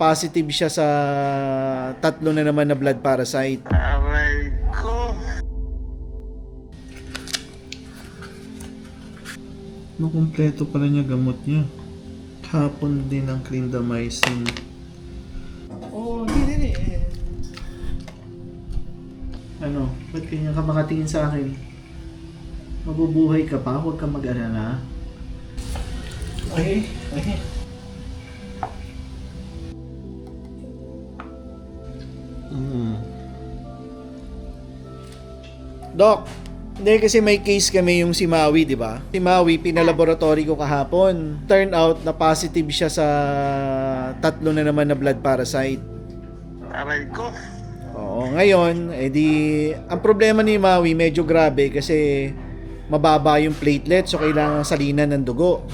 positive siya sa tatlo na naman na blood parasite. Aray ko. Kumpleto pala niya gamot niya. Hapon din ang clindamycin. Oh, hindi. Ano? Ba't ganyan ka makatingin sa akin? Mabubuhay ka pa? Huwag kang mag-alala. Okay. Doc, hindi kasi may case kami yung si Maui, di ba? Si Maui, pinalaboratory ko kahapon. Turn out na positive siya sa tatlo na naman na blood parasite. Aray ko. Oo, ngayon, ang problema ni Maui medyo grabe kasi mababa yung platelet so kailangan salinan ng dugo.